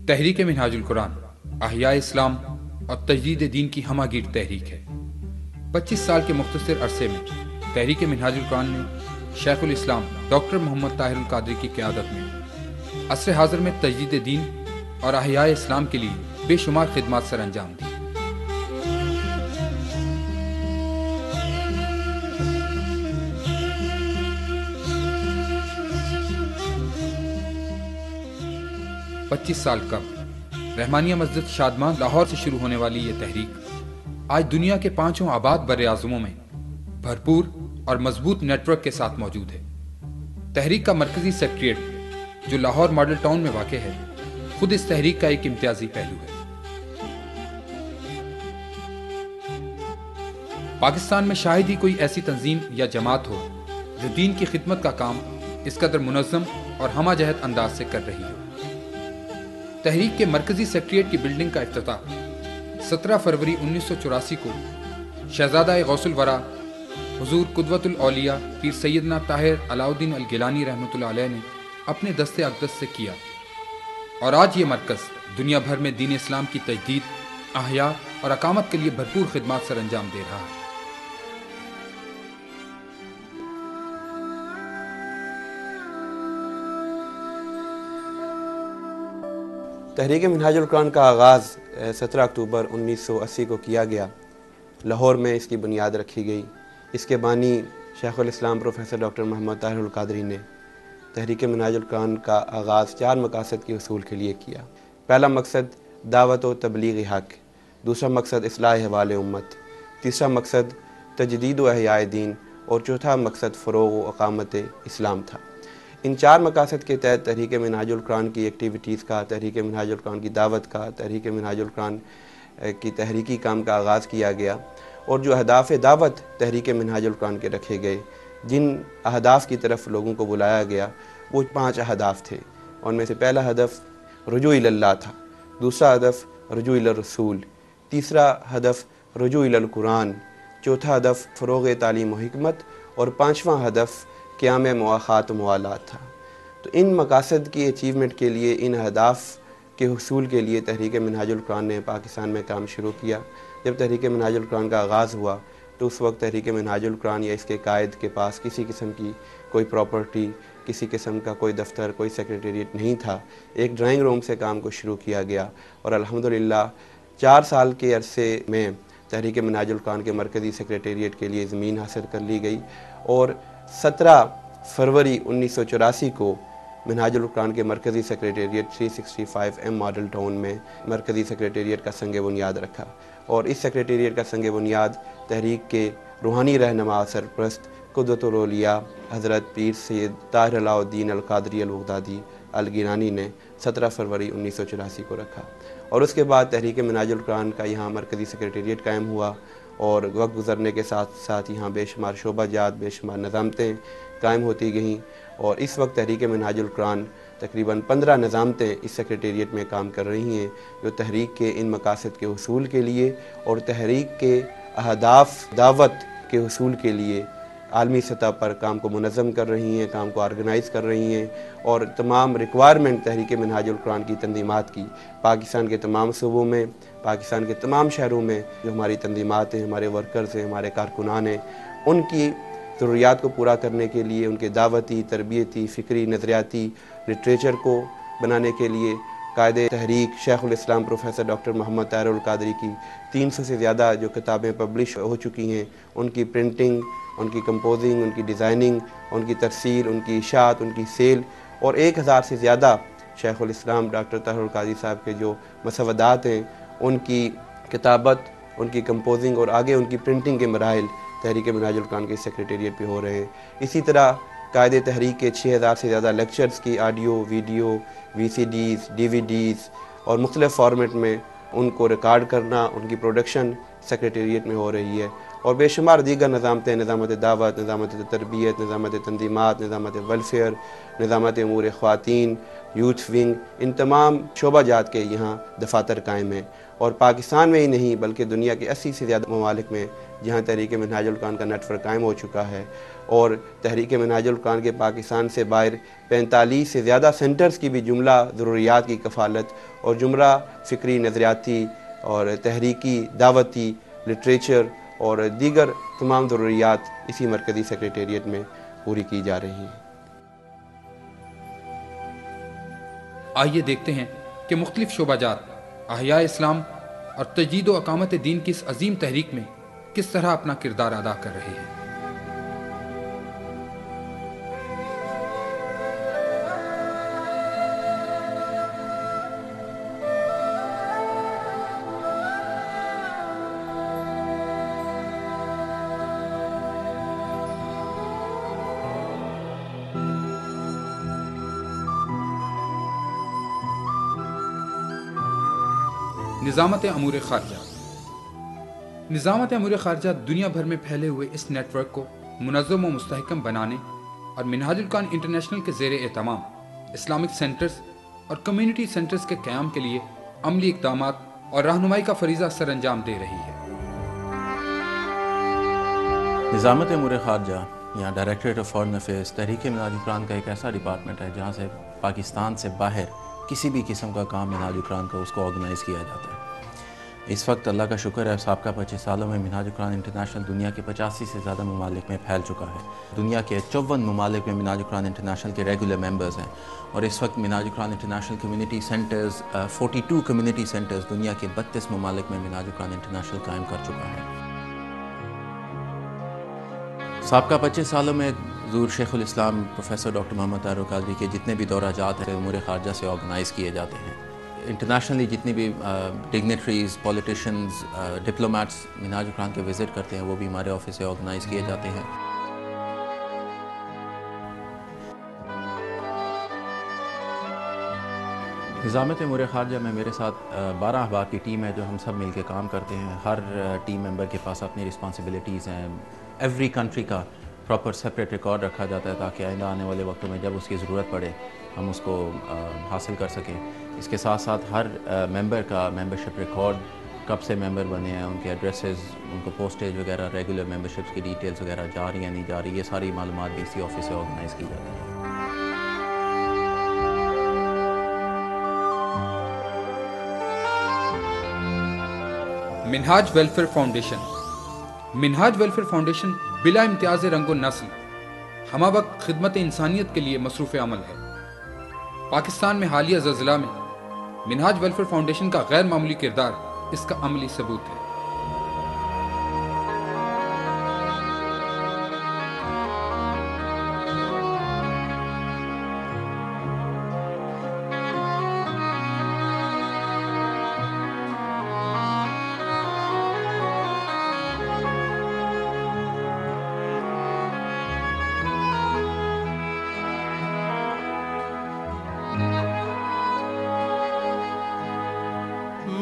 تحریک منہاج القرآن احیاء اسلام اور تجدید دین کی ہمہ گیر تحریک ہے۔ 25 سال کے مختصر عرصے میں تحریک منہاج القرآن نے شیخ الاسلام ڈاکٹر محمد طاہر القادری کی قیادت میں عصر حاضر میں تجدید دین اور احیاء اسلام کے لیے بے شمار خدمات سر انجام دی۔ پچیس سال قبل رحمانیہ مسجد شادمان لاہور سے شروع ہونے والی یہ تحریک آج دنیا کے 5 آباد بر اعظموں میں بھرپور اور مضبوط نیٹ ورک کے ساتھ موجود ہے۔ تحریک کا مرکزی سیکریٹریٹ جو لاہور ماڈل ٹاؤن میں واقع ہے خود اس تحریک کا ایک امتیازی پہلو ہے۔ پاکستان میں شاید ہی کوئی ایسی تنظیم یا جماعت ہو جو دین کی خدمت کا کام اس قدر منظم اور ہمہ جہت انداز سے کر رہی ہو۔ تحریک کے مرکزی سیکریٹریٹ کی بلڈنگ کا افتتاح 17 فروری 1984 کو شہزادہ غوث الورا حضور قدوۃ الاولیاء پیر سیدنا طاہر علاؤ الدین الگیلانی رحمۃ اللہ علیہ نے اپنے دست اقدس سے کیا، اور آج یہ مرکز دنیا بھر میں دین اسلام کی تجدید، احیاء اور اقامت کے لیے بھرپور خدمات سر انجام دے رہا ہے۔ تحریک منہاج القرآن کا آغاز 17 اکتوبر 1980 کو کیا گیا۔ لاہور میں اس کی بنیاد رکھی گئی۔ اس کے بانی شیخ الاسلام پروفیسر ڈاکٹر محمد طاہر القادری نے تحریک منہاج القرآن کا آغاز 4 مقاصد کے حصول کے لیے کیا۔ پہلا مقصد دعوت و تبلیغ حق، دوسرا مقصد اصلاح احوال امت، تیسرا مقصد تجدید و احیاء دین، اور چوتھا مقصد فروغ و اقامت اسلام تھا۔ ان 4 مقاصد کے تحت تحریک منہاج القرآن کی ایکٹیویٹیز کا، تحریک منہاج القرآن کی دعوت کا، تحریک منہاج القرآن کی تحریکی کام کا آغاز کیا گیا، اور جو اہداف دعوت تحریک منہاج القرآن کے رکھے گئے، جن اہداف کی طرف لوگوں کو بلایا گیا، وہ 5 اہداف تھے۔ ان میں سے پہلا ہدف رجوع اللہ تھا، دوسرا ہدف رجوع الرسول، تیسرا ہدف رجوع القرآن، چوتھا ہدف فروغ تعلیم و حکمت، اور 5واں ہدف قیام مواخات و موالات تھا۔ تو ان مقاصد کی اچیومنٹ کے لیے، ان اہداف کے حصول کے لیے تحریک منہاج القرآن نے پاکستان میں کام شروع کیا۔ جب تحریک منہاج القرآن کا آغاز ہوا تو اس وقت تحریک منہاج القرآن یا اس کے قائد کے پاس کسی قسم کی کوئی پراپرٹی، کسی قسم کا کوئی دفتر، کوئی سیکریٹریٹ نہیں تھا۔ ایک ڈرائنگ روم سے کام کو شروع کیا گیا، اور الحمدللہ 4 سال کے عرصے میں تحریک منہاج القرآن کے مرکزی سیکریٹریٹ کے لیے زمین حاصل کر لی گئی، اور 17 فروری 1984 کو منہاج القرآن کے مرکزی سیکریٹریٹ 365 ایم ماڈل ٹاؤن میں مرکزی سیکریٹریٹ کا سنگ بنیاد رکھا، اور اس سیکریٹریٹ کا سنگ بنیاد تحریک کے روحانی رہنما سرپرست قدوۃ الاولیاء حضرت پیر سید طاہر علاؤ الدین القادری البغدادی الگیلانی نے 17 فروری 1984 کو رکھا۔ اور اس کے بعد تحریک منہاج القرآن کا یہاں مرکزی سیکریٹریٹ قائم ہوا، اور وقت گزرنے کے ساتھ ساتھ یہاں بے شمار شعبہ جات، بے شمار نظامتیں قائم ہوتی گئیں، اور اس وقت تحریک منہاج القرآن تقریباً 15 نظامتیں اس سیکریٹریٹ میں کام کر رہی ہیں، جو تحریک کے ان مقاصد کے حصول کے لیے اور تحریک کے اہداف دعوت کے حصول کے لیے عالمی سطح پر کام کو منظم کر رہی ہیں، کام کو آرگنائز کر رہی ہیں، اور تمام ریکوائرمنٹ تحریک منہاج القرآن کی تنظیمات کی پاکستان کے تمام صوبوں میں، پاکستان کے تمام شہروں میں جو ہماری تنظیمات ہیں، ہمارے ورکرز ہیں، ہمارے کارکنان ہیں، ان کی ضروریات کو پورا کرنے کے لیے، ان کے دعوتی، تربیتی، فکری، نظریاتی لٹریچر کو بنانے کے لیے قائد تحریک شیخ الاسلام پروفیسر ڈاکٹر محمد طاہر القادری کی 300 سے زیادہ جو کتابیں پبلش ہو چکی ہیں، ان کی پرنٹنگ، ان کی کمپوزنگ، ان کی ڈیزائننگ، ان کی ترسیل، ان کی اشاعت، ان کی سیل، اور 1000 سے زیادہ شیخ الاسلام ڈاکٹر طاہر القادری صاحب کے جو مسودات ہیں، ان کی کتابت، ان کی کمپوزنگ اور آگے ان کی پرنٹنگ کے مراحل تحریک منہاج القرآن کے سیکریٹریٹ پہ ہو رہے ہیں۔ اسی طرح قائد تحریک کے 6000 سے زیادہ لیکچرز کی آڈیو، ویڈیو، وی سی ڈیز، ڈی وی ڈیز اور مختلف فارمیٹ میں ان کو ریکارڈ کرنا، ان کی پروڈکشن سیکریٹریٹ میں ہو رہی ہے، اور بے شمار دیگر نظامتیں، نظامت دعوت، نظامت تربیت، نظامت تنظیمات، نظامت ویلفیئر، نظامت امور خواتین، یوتھ ونگ، ان تمام شعبہ جات کے یہاں دفاتر قائم ہیں، اور پاکستان میں ہی نہیں بلکہ دنیا کے 80 سے زیادہ ممالک میں جہاں تحریک منہاج القرآن کا نیٹ ورک قائم ہو چکا ہے، اور تحریک منہاج القرآن کے پاکستان سے باہر 45 سے زیادہ سینٹرز کی بھی جملہ ضروریات کی کفالت اور جملہ فکری، نظریاتی اور تحریکی، دعوتی، لٹریچر اور دیگر تمام ضروریات اسی مرکزی سیکریٹریٹ میں پوری کی جا رہی ہیں۔ آئیے دیکھتے ہیں کہ مختلف شعبہ جات احیاء اسلام اور تجدید و اقامت دین کی اس عظیم تحریک میں کس طرح اپنا کردار ادا کر رہے ہیں۔ نظامت امور خارجہ۔ نظامت امور خارجہ دنیا بھر میں پھیلے ہوئے اس نیٹ ورک کو منظم و مستحکم بنانے اور منہاج القرآن انٹرنیشنل کے زیر اہتمام اسلامک سینٹرز اور کمیونٹی سینٹرز کے قیام کے لیے عملی اقدامات اور رہنمائی کا فریضہ سر انجام دے رہی ہے۔ نظامت امور خارجہ یا ڈائریکٹریٹ آف فارن افیئرز تحریک منہاج القرآن کا ایک ایسا ڈپارٹمنٹ ہے جہاں سے پاکستان سے باہر کسی بھی قسم کا کام منہاج القرآن کا اس کو آرگنائز کیا جاتا ہے۔ اس وقت اللہ کا شکر ہے سابقہ 25 سالوں میں منہاج القرآن انٹرنیشنل دنیا کے 85 سے زیادہ ممالک میں پھیل چکا ہے۔ دنیا کے 54 ممالک میں منہاج القرآن انٹرنیشنل کے ریگولر ممبرز ہیں، اور اس وقت منہاج القرآن international community centres 42 community centres دنیا کے 32 ممالک میں منہاج القرآن انٹرنیشنل قائم کر چکا ہے۔ سابقہ 25 سالوں میں حضور شیخ الاسلام پروفیسر ڈاکٹر محمد طاہر القادری کے جتنے بھی دورہ جات ہیں امور خارجہ سے آرگنائز کیے جاتے ہیں۔ انٹرنیشنلی جتنی بھی ڈگنیٹریز، پولیٹیشنز، ڈپلومیٹس منہاج القرآن کے وزٹ کرتے ہیں وہ بھی ہمارے آفس سے آرگنائز کیے جاتے ہیں۔ نظامت امور خارجہ میں میرے ساتھ 12 احبار کی ٹیم ہے جو ہم سب مل کے کام کرتے ہیں۔ ہر ٹیم ممبر کے پاس اپنی رسپانسبلٹیز ہیں۔ ایوری کنٹری کا پراپر سیپریٹ ریکارڈ رکھا جاتا ہے تاکہ آئندہ آنے والے وقتوں میں جب اس کی ضرورت پڑے ہم اس کو حاصل کر سکیں۔ اس کے ساتھ ساتھ ہر ممبر کا ممبرشپ ریکارڈ، کب سے ممبر بنے ہیں، ان کے ایڈریسز، ان کو پوسٹیج وغیرہ، ریگولر ممبرشپس کی ڈیٹیلز وغیرہ جا رہی ہیں نہیں جا رہی، یہ ساری معلومات بھی اسی آفس سے آرگنائز کی جاتی ہیں۔ منہاج ویلفیئر فاؤنڈیشن۔ منہاج ویلفیئر فاؤنڈیشن بلا امتیاز رنگ و نسل ہمہ وقت خدمت انسانیت کے لیے مصروف عمل ہے۔ پاکستان میں حالیہ زلزلہ میں منہاج ویلفیئر فاؤنڈیشن کا غیر معمولی کردار اس کا عملی ثبوت ہے۔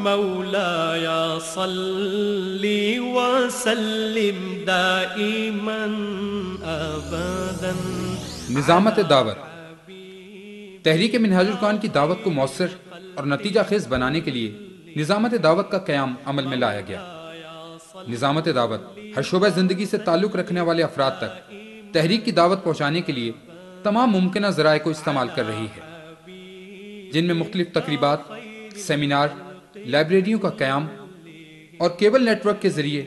مولاي صل وسلم دائما ابدا۔ نظامت دعوت۔ تحریک منہاج القرآن کی دعوت کو مؤثر اور نتیجہ خیز بنانے کے لیے نظامت دعوت کا قیام عمل میں لایا گیا۔ نظامت دعوت ہر شعبہ زندگی سے تعلق رکھنے والے افراد تک تحریک کی دعوت پہنچانے کے لیے تمام ممکنہ ذرائع کو استعمال کر رہی ہے، جن میں مختلف تقریبات، سیمینار، لائبریریوں کا قیام اور کیبل نیٹ ورک کے ذریعے